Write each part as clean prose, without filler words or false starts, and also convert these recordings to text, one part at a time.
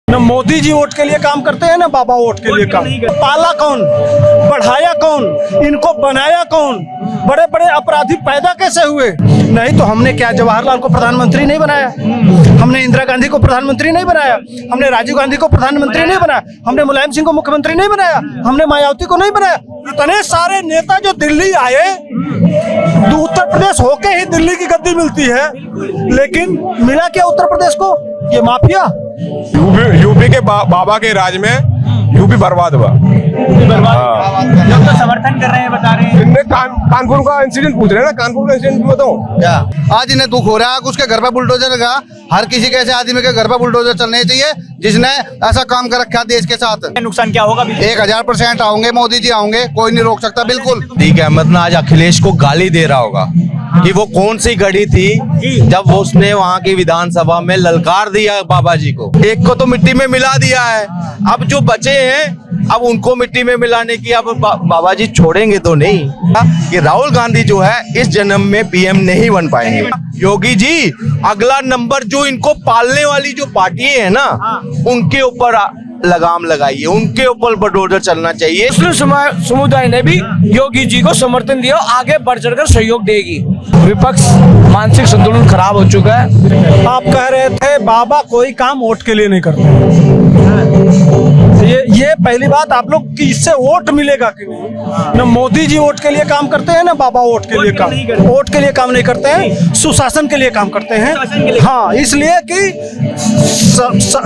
न मोदी जी वोट के लिए काम करते हैं ना बाबा वोट के लिए काम। पाला कौन, बढ़ाया कौन, इनको बनाया कौन, बड़े बड़े अपराधी पैदा कैसे हुए? नहीं तो हमने क्या जवाहरलाल को प्रधानमंत्री नहीं बनाया, हमने इंदिरा गांधी को प्रधानमंत्री नहीं बनाया, हमने राजीव गांधी को प्रधानमंत्री नहीं बनाया, हमने मुलायम सिंह को मुख्यमंत्री नहीं बनाया, हमने मायावती को नहीं बनाया। इतने सारे नेता जो दिल्ली आए, उत्तर प्रदेश होके ही दिल्ली की गद्दी मिलती है, लेकिन मिला क्या उत्तर प्रदेश को? ये माफिया। यूपी के बाबा के राज में यूपी बर्बाद हुआ। लोग तो समर्थन कर रहे हैं, बता रहे हैं। इनने कानपुर का इंसिडेंट पूछ रहे हैं ना, कानपुर का इंसिडेंट बताओ क्या आज इन्हें दुख हो रहा है? उसके घर पे बुलडोजर लगा। हर किसी के ऐसे आदमी के घर पे बुलडोजर चलने चाहिए जिसने ऐसा काम कर रखा देश के साथ। नुकसान क्या होगा? 1000% आऊंगे, मोदी जी आऊंगे, कोई नहीं रोक सकता। बिल्कुल अतीक अहमद ना आज अखिलेश को गाली दे रहा होगा कि वो कौन सी घड़ी थी जब वो उसने वहाँ की विधानसभा में ललकार दिया बाबा जी को। एक को तो मिट्टी में मिला दिया है, अब जो बचे हैं अब उनको मिट्टी में मिलाने की अब बाबा जी छोड़ेंगे तो नहीं कि राहुल गांधी जो है इस जन्म में पीएम नहीं बन पाएंगे। योगी जी अगला नंबर जो इनको पालने वाली जो पार्टी है ना, उनके ऊपर लगाम लगाइए, उनके ऊपर बुलडोजर चलना चाहिए। मुस्लिम समुदाय ने भी योगी जी को समर्थन दिया, आगे बढ़ चढ़कर सहयोग देगी। विपक्ष मानसिक संतुलन खराब हो चुका है। आप कह रहे थे बाबा कोई काम वोट के लिए नहीं करते। ये पहली बात आप लोग कि इससे वोट मिलेगा कि नहीं। न मोदी जी वोट के लिए काम करते हैं ना बाबा वोट के लिए काम, वोट के लिए काम नहीं करते हैं, सुशासन के लिए काम करते हैं। हाँ, इसलिए कि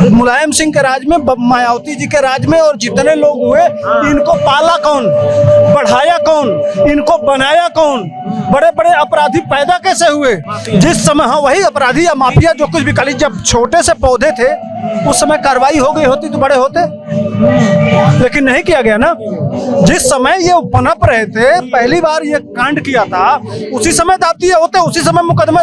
मुलायम सिंह के राज में, मायावती जी के राज में और जितने लोग हुए, इनको पाला कौन, बढ़ाया कौन, इनको बनाया कौन, बड़े बड़े अपराधी पैदा कैसे हुए? जिस समय, हाँ वही अपराधी या माफिया जो कुछ भी कल जब छोटे से पौधे थे उस समय कार्रवाई हो गई होती तो बड़े होते, लेकिन नहीं किया गया ना। जिस समय ये पनप रहे थे, पहली बार ये कांड किया था, उसी समय दाब दिए होते, उसी समय मुकदमे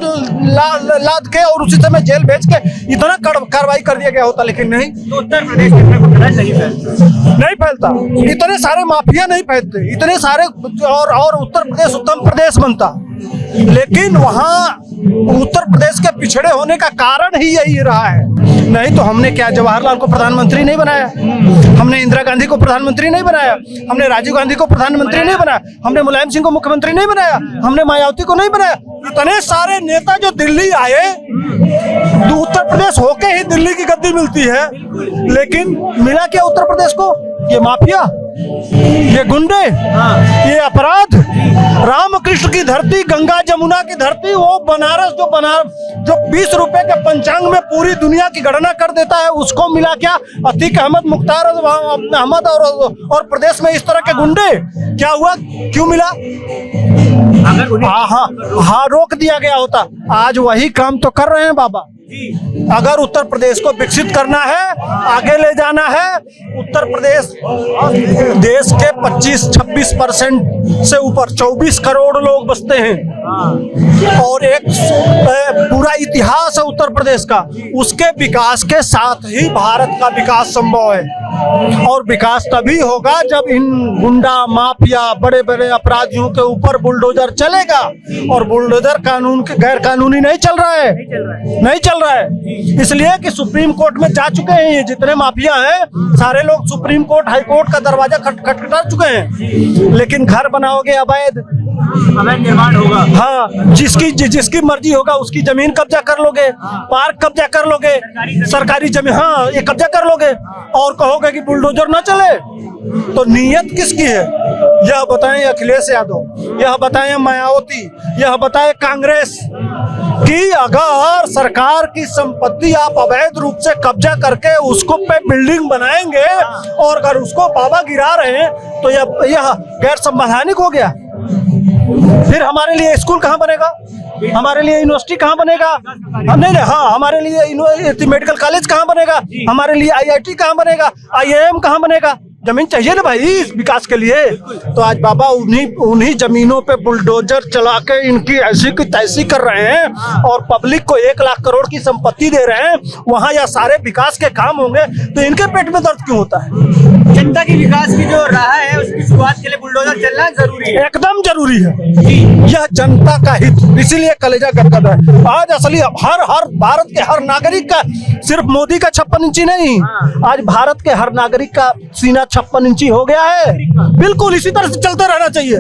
लाद के और उसी समय जेल भेज के इतना कार्रवाई कर दिया गया होता, लेकिन नहीं। तो उत्तर प्रदेश नहीं फैलता, इतने सारे माफिया नहीं फैलते, इतने सारे और उत्तर प्रदेश उत्तम प्रदेश बनता। लेकिन वहाँ उत्तर प्रदेश के पिछड़े होने का कारण ही यही रहा है। नहीं तो हमने क्या जवाहरलाल को प्रधानमंत्री नहीं बनाया, हमने इंदिरा गांधी को प्रधानमंत्री नहीं बनाया, हमने राजीव गांधी को प्रधानमंत्री नहीं बनाया, हमने मुलायम सिंह को मुख्यमंत्री नहीं बनाया, हमने मायावती को नहीं बनाया। इतने सारे नेता जो दिल्ली आए, उत्तर प्रदेश होके ही दिल्ली की गद्दी मिलती है, लेकिन मिला क्या उत्तर प्रदेश को? ये माफिया, ये गुंडे, ये अपराध। रामकृष्ण की धरती, गंगा जमुना की धरती, वो बनारस जो 20 रुपए के पंचांग में पूरी दुनिया की गणना कर देता है, उसको मिला क्या? अतीक अहमद, मुख्तार अहमद और प्रदेश में इस तरह के गुंडे। क्या हुआ, क्यों मिला? हाँ, रोक दिया गया होता। आज वही काम तो कर रहे हैं बाबा। अगर उत्तर प्रदेश को विकसित करना है, आगे ले जाना है, उत्तर प्रदेश देश के 25-26% से ऊपर 24 करोड़ लोग बसते हैं और एक पूरा इतिहास है उत्तर प्रदेश का। उसके विकास के साथ ही भारत का विकास संभव है, और विकास तभी होगा जब इन गुंडा माफिया बड़े बड़े अपराधियों के ऊपर बुलडोजर चलेगा। और बुलडोजर कानून के गैर कानूनी नहीं चल रहा है, नहीं चल रहा है। इसलिए कि सुप्रीम कोर्ट में जा चुके हैं ये जितने माफिया हैं, सारे लोग सुप्रीम कोर्ट, हाई कोर्ट का दरवाजा खटखटा चुके हैं। लेकिन घर बनाओगे अवैध निर्माण होगा, हाँ, जिसकी मर्जी होगा उसकी जमीन कब्जा कर लोगे, पार्क कब्जा कर लोगे, सरकारी जमीन, हाँ, ये कब्जा कर लोगे और कहोगे कि बुलडोजर ना चले। तो नीयत किसकी है? यह बताएं अखिलेश यादव, यह बताएं मायावती, यह बताएं कांग्रेस कि अगर सरकार की संपत्ति आप अवैध रूप से कब्जा करके उसको पे बिल्डिंग बनाएंगे और अगर उसको बाबा गिरा रहे हैं तो यह गैर संवैधानिक हो गया। फिर हमारे लिए स्कूल कहाँ बनेगा, हमारे लिए यूनिवर्सिटी कहाँ बनेगा? नहीं, हाँ, हमारे लिए मेडिकल कॉलेज कहाँ बनेगा, हमारे लिए IIT कहाँ बनेगा, IIM कहाँ बनेगा? जमीन चाहिए ना भाई विकास के लिए। तो आज बाबा उन्हीं जमीनों पे बुलडोजर चला के इनकी ऐसी की तैसी कर रहे हैं और पब्लिक को 1 लाख करोड़ की संपत्ति दे रहे हैं। वहाँ यह सारे विकास के काम होंगे तो इनके पेट में दर्द क्यों होता है? जनता की विकास की जो राह है उसकी शुरुआत के लिए बुलडोजर चलना जरूरी है। एकदम जरूरी है। यह जनता का हित, इसीलिए कलेजा गदगद है। आज असली हर भारत के हर नागरिक का, सिर्फ मोदी का 56 इंची नहीं, आज भारत के हर नागरिक का सीना 56 इंची हो गया है। बिल्कुल इसी तरह से चलते रहना चाहिए।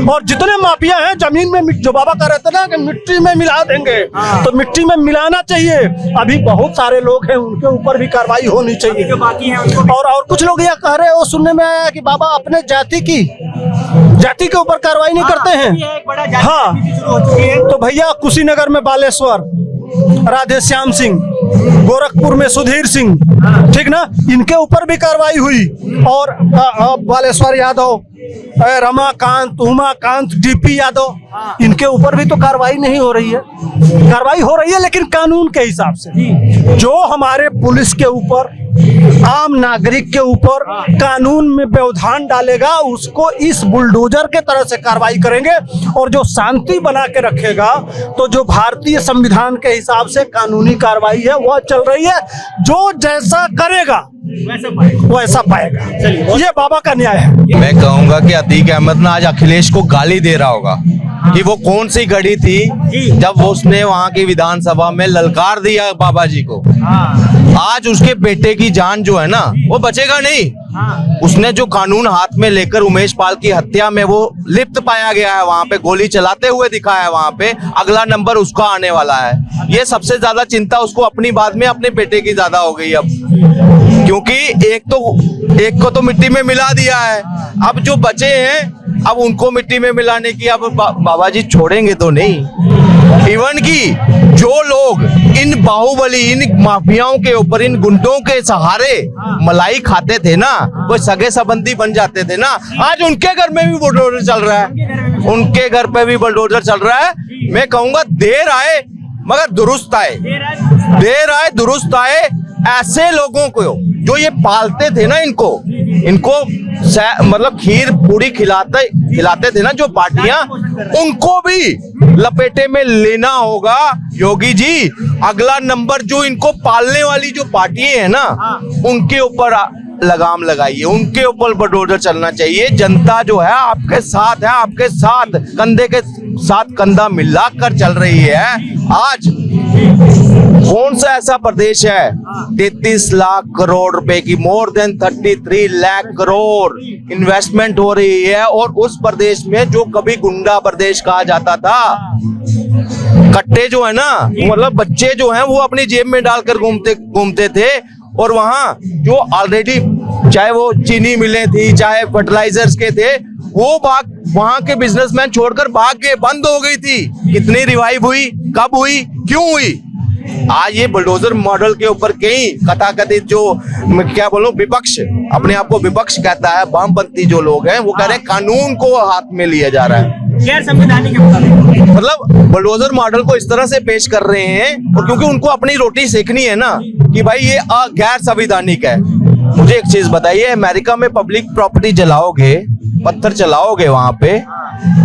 और जितने माफिया हैं जमीन में, जो बाबा कह रहे थे ना कि मिट्टी में मिला देंगे, तो मिट्टी में मिलाना चाहिए। अभी बहुत सारे लोग हैं, उनके ऊपर भी कार्रवाई होनी चाहिए। जो बाकी है उनको और कुछ लोग यह कह रहे हैं, वो सुनने में आया कि बाबा अपने जाति के ऊपर कार्रवाई नहीं करते ये हैं। एक बड़ा जाति हाँ। शुरू हो चुकी है। तो भैया कुशीनगर में बालेश्वर, राधे श्याम सिंह, गोरखपुर में सुधीर सिंह, ठीक ना, इनके ऊपर भी कार्रवाई हुई। और बालेश्वर यादव, रमाकांत, उमाकांत, डीपी यादव, इनके ऊपर भी तो कार्रवाई नहीं हो रही है। कार्रवाई हो रही है लेकिन कानून के हिसाब से। जो हमारे पुलिस के ऊपर, आम नागरिक के ऊपर कानून में व्यवधान डालेगा, उसको इस बुलडोजर के तरह से कार्रवाई करेंगे। और जो शांति बना के रखेगा, तो जो भारतीय संविधान के हिसाब से कानूनी कार्रवाई है वह चल रही है। जो जैसा करेगा वैसा पाएगा। ये बाबा का न्याय है। मैं कहूंगा कि अतीक अहमद ना आज अखिलेश को गाली दे रहा होगा कि वो कौन सी घड़ी थी जब वो उसने वहां की विधानसभा में ललकार दिया बाबा जी को। आज उसके बेटे की जान जो है ना वो बचेगा नहीं। उसने जो कानून हाथ में लेकर उमेश पाल की हत्या में वो लिप्त पाया गया है, वहां पे गोली चलाते हुए दिखा है, वहां पे अगला नंबर उसका आने वाला है। ये सबसे ज्यादा चिंता उसको अपनी बाद में अपने बेटे की ज्यादा हो गई अब, क्योंकि एक को तो मिट्टी में मिला दिया है। अब जो बचे हैं अब उनको मिट्टी में मिलाने की अब बाबा जी छोड़ेंगे तो नहीं। इवन की जो लोग इन बाहुबली, इन माफियाओं के ऊपर, इन गुंडों के सहारे मलाई खाते थे ना, वो सगे संबंधी बन जाते थे ना, आज उनके घर में भी बुलडोजर चल रहा है। उनके घर पे भी बुलडोजर चल रहा है। मैं कहूंगा देर आए मगर दुरुस्त आए, देर आए दुरुस्त आए। ऐसे लोगों को जो ये पालते थे ना, इनको मतलब खीर पूरी खिलाते थे ना जो पार्टियां, उनको भी लपेटे में लेना होगा। योगी जी अगला नंबर जो इनको पालने वाली जो पार्टियां है ना, उनके ऊपर लगाम लगाइए, उनके ऊपर बुलडोजर चलना चाहिए। जनता जो है आपके साथ है, आपके साथ कंधे के साथ कंधा मिलाकर चल रही है। आज कौन सा ऐसा प्रदेश है 33 लाख करोड़ रुपए की, more than 33 lakh crore investment हो रही है। और उस प्रदेश में जो कभी गुंडा प्रदेश कहा जाता था, कट्टे जो है ना, मतलब बच्चे जो हैं वो अपनी जेब में डालकर घूमते थे। और वहाँ जो ऑलरेडी चाहे वो चीनी मिलें थी, चाहे फर्टिलाइजर्स के थे, वो वहाँ के बिजनेसमैन छोड़कर भाग गए, बंद हो गई थी। कितनी रिवाइव हुई, कब हुई, क्यों हुई? आज ये बुलडोजर मॉडल के ऊपर कई कथाकथित जो मैं क्या बोलूं विपक्ष, अपने आप को विपक्ष कहता है, वामपंथी जो लोग हैं वो कह रहे हैं कानून को हाथ में लिया जा रहा है। गैर संवैधानिक है, मतलब बुलडोजर मॉडल को इस तरह से पेश कर रहे हैं, और क्योंकि उनको अपनी रोटी सेकनी है ना कि भाई ये गैर संवैधानिक है। मुझे एक चीज बताइए, अमेरिका में पब्लिक प्रॉपर्टी जलाओगे, पत्थर चलाओगे वहां पे,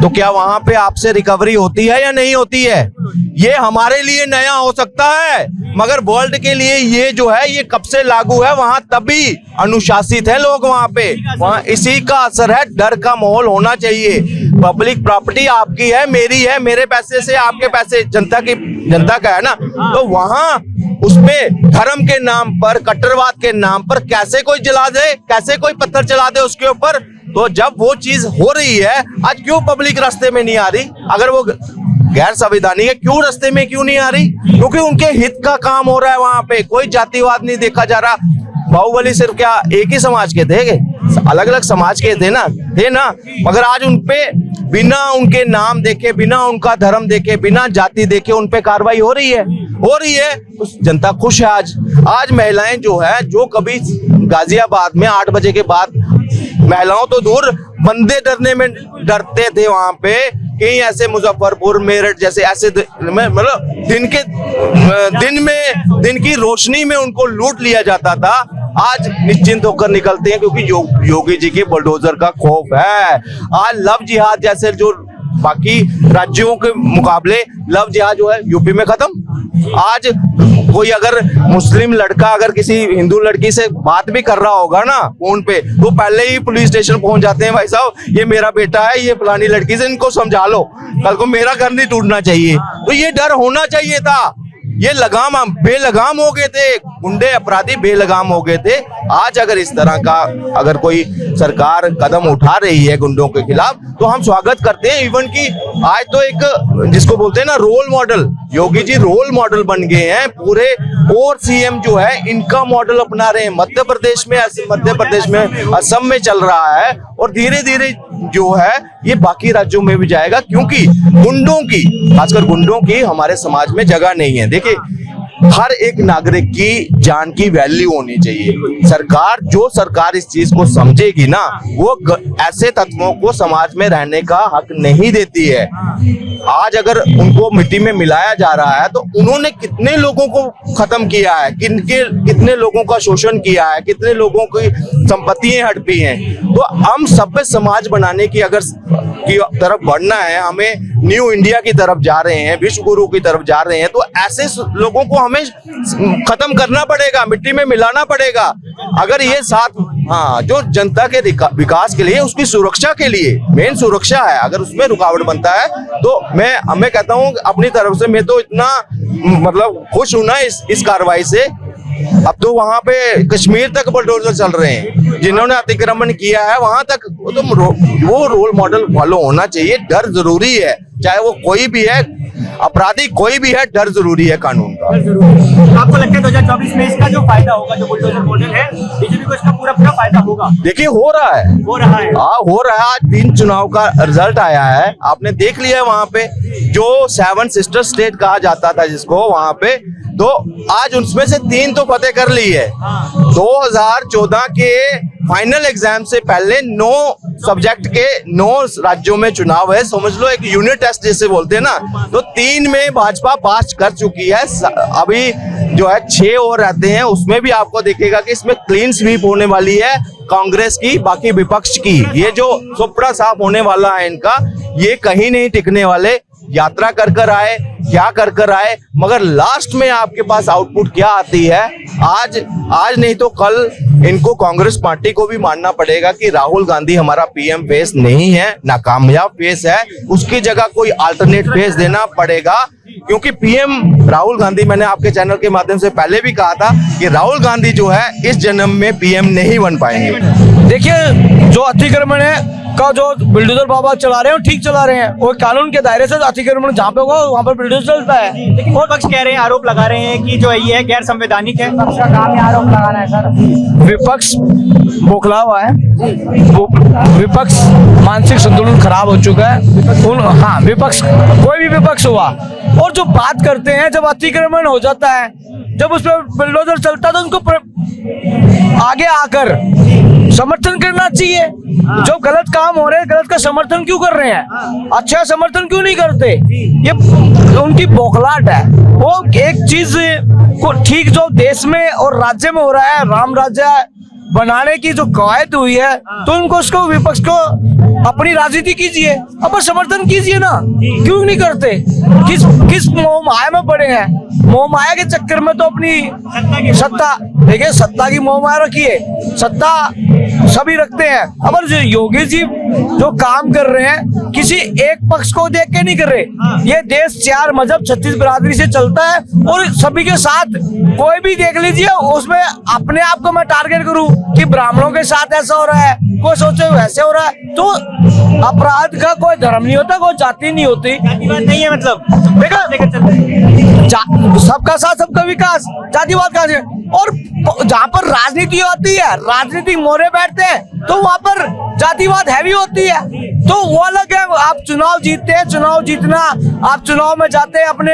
तो क्या वहां पे आपसे रिकवरी होती है या नहीं होती है? ये हमारे लिए नया हो सकता है, मगर वर्ल्ड के लिए ये जो है ये कब से लागू है। वहां तभी अनुशासित है लोग, वहां पे वहां इसी का असर है। डर का माहौल होना चाहिए। पब्लिक प्रॉपर्टी आपकी है, मेरी है, मेरे पैसे से आपके पैसे, जनता का है ना, तो वहां उसमें धर्म के नाम पर, कट्टरवाद के नाम पर कैसे कोई जला दे, कैसे कोई पत्थर चला दे उसके ऊपर। तो जब वो चीज हो रही है, आज क्यों पब्लिक रास्ते में नहीं आ रही? अगर वो गैर संवैधानिक है, क्यों रास्ते में क्यों नहीं आ रही? क्योंकि उनके हित का काम हो रहा है वहां पे, कोई जातिवाद नहीं देखा जा रहा। बाहुबली सिर्फ क्या एक ही समाज के थे? अलग अलग समाज के थे ना, मगर आज उनपे बिना उनके नाम देखे, बिना उनका धर्म देखे, बिना जाति देखे उन पे कार्रवाई हो रही है। तो जनता खुश है। आज महिलाएं जो है, जो कभी गाजियाबाद में 8 बजे के बाद, महिलाओं तो दूर, बंदे डरते थे वहां पे, कहीं ऐसे मुजफ्फरपुर, मेरठ जैसे ऐसे मतलब दिन की रोशनी में उनको लूट लिया जाता था। आज निश्चिंत होकर निकलते हैं, क्योंकि योगी जी के बुलडोजर का खौफ है। आज लव जिहाद जैसे जो बाकी राज्यों के मुकाबले लव जिहाद जो है यूपी में खत्म। आज कोई अगर मुस्लिम लड़का अगर किसी हिंदू लड़की से बात भी कर रहा होगा ना फोन पे, तो पहले ही पुलिस स्टेशन पहुंच जाते हैं, भाई साहब ये मेरा बेटा है, ये फलानी लड़की से इनको समझा लो, कल को मेरा घर नहीं टूटना चाहिए। तो ये डर होना चाहिए था। ये लगाम हम बेलगाम हो गए थे, गुंडे अपराधी बेलगाम हो गए थे। आज अगर इस तरह का अगर कोई सरकार कदम उठा रही है गुंडों के खिलाफ, तो हम स्वागत करते हैं। इवन की आज तो एक जिसको बोलते हैं ना role model, Yogi ji role model बन गए हैं पूरे, और सीएम जो है इनका मॉडल अपना रहे हैं। मध्य प्रदेश में असम में चल रहा है, और धीरे धीरे जो है ये बाकी राज्यों में भी जाएगा, क्योंकि गुंडों की, खासकर गुंडों की हमारे समाज में जगह नहीं है। देखिए, हर एक नागरिक की जान की वैल्यू होनी चाहिए। सरकार इस चीज को समझेगी ना, वो ऐसे तत्वों को समाज में रहने का हक नहीं देती है। आज अगर उनको मिट्टी में मिलाया जा रहा है, तो उन्होंने कितने लोगों को खत्म किया है, कितने लोगों का शोषण किया है, कितने लोगों की संपत्तियां हड़पी हैं। तो हम सभ्य समाज बनाने की तरफ बढ़ना है, हमें न्यू इंडिया की तरफ जा रहे हैं, विश्व गुरु की तरफ जा रहे हैं, तो ऐसे लोगों को हमें खत्म करना पड़ेगा, मिट्टी में मिलाना पड़ेगा। अगर ये साथ, हाँ, जो जनता के विकास के लिए, उसकी सुरक्षा के लिए, मेन सुरक्षा है, अगर उसमें रुकावट बनता है, तो मैं कहता हूँ अपनी तरफ से, मैं तो इतना मतलब खुश हूं ना इस कार्रवाई से। अब तो वहां पे कश्मीर तक बुलडोजर चल रहे हैं, जिन्होंने अतिक्रमण किया है वहां तक, वो रोल मॉडल फॉलो होना चाहिए। डर जरूरी है, चाहे वो कोई भी है, अपराधी कोई भी है, डर जरूरी है कानून का। आपको लगता है 2024 में इसका जो फायदा होगा, जो बुलडोजर मॉडल है, बीजेपी को इसका पूरा फायदा होगा? देखिए, हो रहा है। हो रहा है। आज 3 चुनाव का रिजल्ट आया है, आपने देख लिया है। वहां पे जो 7 सिस्टर स्टेट कहा जाता था जिसको, वहां पे तो आज उसमें से 3 तो फतेह कर ली है। 2014 के फाइनल एग्जाम से पहले 9 सब्जेक्ट के 9 राज्यों में चुनाव है, समझ लो एक यूनिट टेस्ट जैसे बोलते हैं ना, तो 3 में भाजपा पास कर चुकी है। अभी जो है 6 और रहते हैं, उसमें भी आपको दिखेगा कि इसमें क्लीन स्वीप होने वाली है कांग्रेस की, बाकी विपक्ष की। ये जो सुपड़ा साफ होने वाला है इनका, ये कहीं नहीं टिकने वाले। यात्रा कर आए, क्या कर आए, मगर लास्ट में आपके पास आउटपुट क्या आती है। आज नहीं तो कल इनको कांग्रेस पार्टी को भी मानना पड़ेगा कि राहुल गांधी हमारा पीएम फेस नहीं है, नाकामयाब फेस है, उसकी जगह कोई अल्टरनेट फेस देना पड़ेगा। क्योंकि पीएम राहुल गांधी, मैंने आपके चैनल के माध्यम से पहले भी कहा था कि राहुल गांधी जो है इस जन्म में पीएम नहीं बन पाएंगे। देखिए, जो अतिक्रमण है का जो बुलडोजर बाबा चला रहे हैं, ठीक चला रहे हैं, और कानून के दायरे से अतिक्रमण जहाँ पे होगा वहाँ पर बुलडोजर चलता है। लेकिन और पक्ष कह रहे हैं, आरोप लगा रहे हैं कि जो ये है गैर संवैधानिक है। आरोप लगाना है सर। विपक्ष बौखला हुआ है, विपक्ष मानसिक संतुलन खराब हो चुका है। हाँ, विपक्ष, कोई भी विपक्ष हुआ, और जो बात करते हैं, जब अतिक्रमण हो जाता है, जब उस पर बुलडोजर चलता है, तो उनको आगे आकर समर्थन करना चाहिए। जो गलत काम हो रहे हैं, गलत का समर्थन क्यों कर रहे हैं, अच्छा समर्थन क्यों नहीं करते? ये उनकी बौखलाहट है। वो एक चीज को ठीक जो देश में और राज्य में हो रहा है, राम राज्य बनाने की जो कवायद हुई है, तो उनको उसको विपक्ष को अपनी राजनीति कीजिए, अब समर्थन कीजिए ना, क्यों नहीं करते? किस मोह माया में पड़े हैं? मोह माया के चक्कर में तो अपनी सत्ता, देखिए सत्ता की मोह माया रखिए, सत्ता सभी रखते हैं। अब योगी जी जो काम कर रहे हैं, किसी एक पक्ष को देख के नहीं कर रहे। ये देश 4 मजहब 36 बिरादरी से चलता है, और सभी के साथ कोई भी देख लीजिए, उसमें अपने आप को मैं टारगेट करूं कि ब्राह्मणों के साथ ऐसा हो रहा है, कोई सोचे वैसे हो रहा है, तो अपराध का कोई धर्म नहीं होता, कोई जाति नहीं होती। जातिवाद नहीं है, मतलब सबका साथ सबका विकास, जातिवाद कहाँ से? और जहाँ पर राजनीति होती है, राजनीतिक मोरे बैठते हैं, तो वहाँ पर जातिवाद हैवी होती है, तो वो अलग है। आप चुनाव जीतते हैं, चुनाव जीतना, आप चुनाव में जाते हैं अपने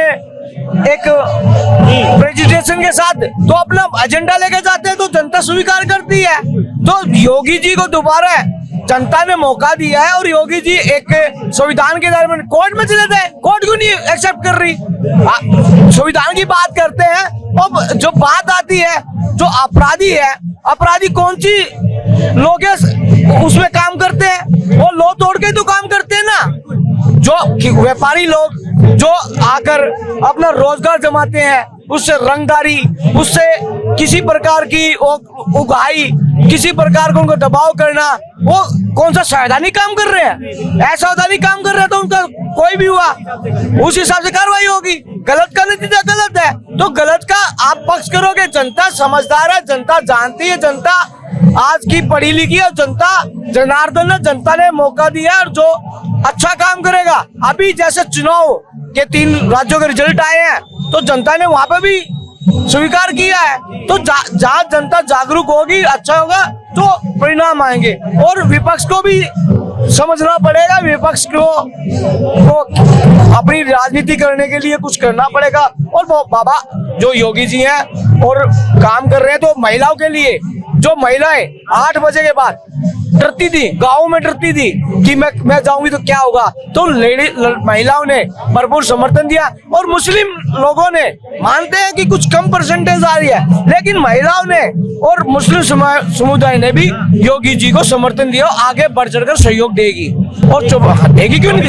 एक प्रेजेंटेशन के साथ, तो अपना एजेंडा लेके जाते हैं, तो जनता स्वीकार करती है। तो योगी जी को दोबारा जनता ने मौका दिया है, और योगी जी एक संविधान के दायरे में कोर्ट में चले थे, कोर्ट क्यों नहीं एक्सेप्ट कर रही? संविधान की बात करते हैं, अब जो बात आती है जो अपराधी है, अपराधी कौन सी लोग हैं उसमें काम करते हैं, वो लो तोड़ के तो काम करते हैं ना। जो व्यापारी लोग जो आकर अपना रोजगार जमाते हैं, उससे रंगदारी, उससे किसी प्रकार की उगाही, किसी प्रकार का उनको दबाव करना, वो कौन सा संवैधानिक काम कर रहे हैं? असंवैधानिक काम कर रहे हैं तो उनका कोई भी हुआ उस हिसाब से कार्रवाई होगी। गलत का नतीजा गलत है तो गलत का आप पक्ष करोगे। जनता समझदार है, जनता जानती है, जनता आज की पढ़ी लिखी है, जनता जनार्दन ने जनता ने मौका दिया और जो अच्छा काम करेगा। अभी जैसे चुनाव के 3 राज्यों के रिजल्ट आए हैं तो जनता ने वहां पे भी स्वीकार किया है। तो जहाँ जनता जागरूक होगी, अच्छा होगा तो परिणाम आएंगे। और विपक्ष को भी समझना पड़ेगा, विपक्ष को अपनी राजनीति करने के लिए कुछ करना पड़ेगा। और बाबा जो योगी जी हैं और काम कर रहे हैं तो महिलाओं के लिए, जो महिलाएं 8 बजे के बाद डरती थी, गाँव में डरती थी कि मैं जाऊंगी तो क्या होगा, तो महिलाओं ने भरपूर समर्थन दिया। और मुस्लिम लोगों ने मानते हैं कि कुछ कम परसेंटेज आ रही है, लेकिन महिलाओं ने और मुस्लिम समुदाय ने भी योगी जी को समर्थन दिया, आगे बढ़ चढ़कर सहयोग देगी। और देगी क्यों नहीं?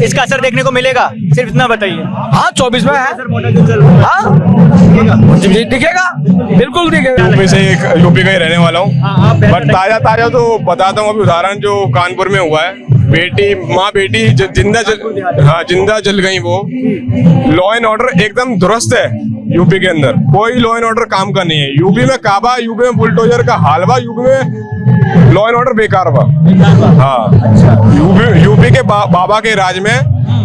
इसका असर देखने को मिलेगा, सिर्फ इतना बताइए। हाँ 24 में है, हाँ दिखेगा, बिल्कुल दिखेगा। यूपी से यूपी का ही रहने वाला हूँ, बट ताजा तो बताता हूँ। अभी उदाहरण जो कानपुर में हुआ है, माँ बेटी जिंदा जल गई। वो लॉ एंड ऑर्डर एकदम दुरुस्त है यूपी के अंदर, कोई लॉ एंड ऑर्डर काम का नहीं है। यूपी में काबा, यूपी में बुलडोजर का हालवा, यूपी में लॉ एंड ऑर्डर बेकार हुआ। हाँ, यूपी के बाबा के राज में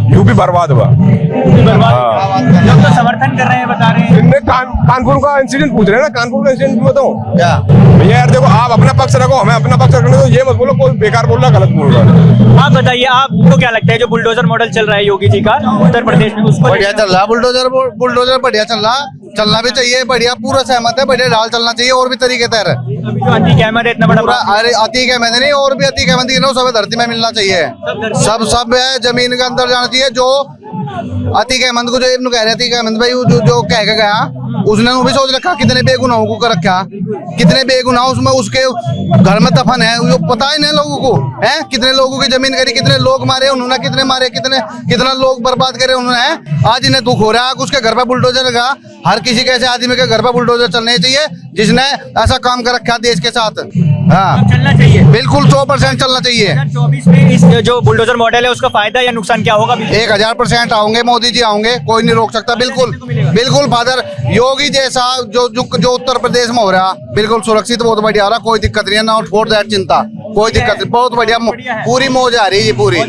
यूपी बर्बाद हुआ। लोग तो समर्थन कर रहे हैं, बता रहे हैं। कानपुर का इंसिडेंट पूछ रहे हैं ना, कानपुर का इंसिडेंट बताओ क्या भैया? यार देखो, आप अपना पक्ष रखो, हमें अपना पक्ष रखने दो। ये मत बोलो कोई बेकार बोल रहा, गलत बोल रहा है। आप बताइए, आपको क्या लगता है जो बुलडोजर मॉडल चल रहा है योगी जी का उत्तर प्रदेश में, उसको बढ़िया चल रहा, बुलडोजर बढ़िया चल रहा, चलना भी चाहिए, बढ़िया, पूरा सहमत है, बढ़िया डाल चलना चाहिए। और भी तरीके तैर अभी जो अतीक अहमद है इतना बड़ा, अरे अतीक अहमद नहीं, और भी अतीक अहमद सब धरती में मिलना चाहिए, सब है, जमीन के अंदर जाना चाहिए। जो अतीक अहमद को जो कह रहे थे, अहमद भाई जो कह के गया, उसने भी सोच रखा कितने बेगुनाहों को कर रखा, कितने बेगुनाह उसमें उसके घर में दफन है, वो पता ही नहीं लोगों को है। कितने लोगों की जमीन करी, कितने लोग मारे उन्होंने, कितने मारे, कितना लोग बर्बाद करे उन्होंने। आज इन्हें दुख हो रहा है, उसके घर पे बुलडोजर लगा। हर किसी के ऐसे आदमी के घर पे बुलडोजर चलने चाहिए जिसने ऐसा काम कर रखा देश के साथ। हाँ, चलना चाहिए, बिल्कुल 100% चलना चाहिए। 2024 में इस जो बुलडोजर मॉडल है उसका फायदा या नुकसान क्या होगा? 1000% आओगे, मोदी जी आओगे, कोई नहीं रोक सकता। बिल्कुल फादर योगी जैसा जो उत्तर प्रदेश में हो रहा, बिल्कुल सुरक्षित, बहुत बढ़िया हो रहा, कोई दिक्कत नहीं है। नॉट फॉर दैट चिंता, कोई दिक्कत नहीं, बहुत बढ़िया, पूरी मौज आ रही है पूरी।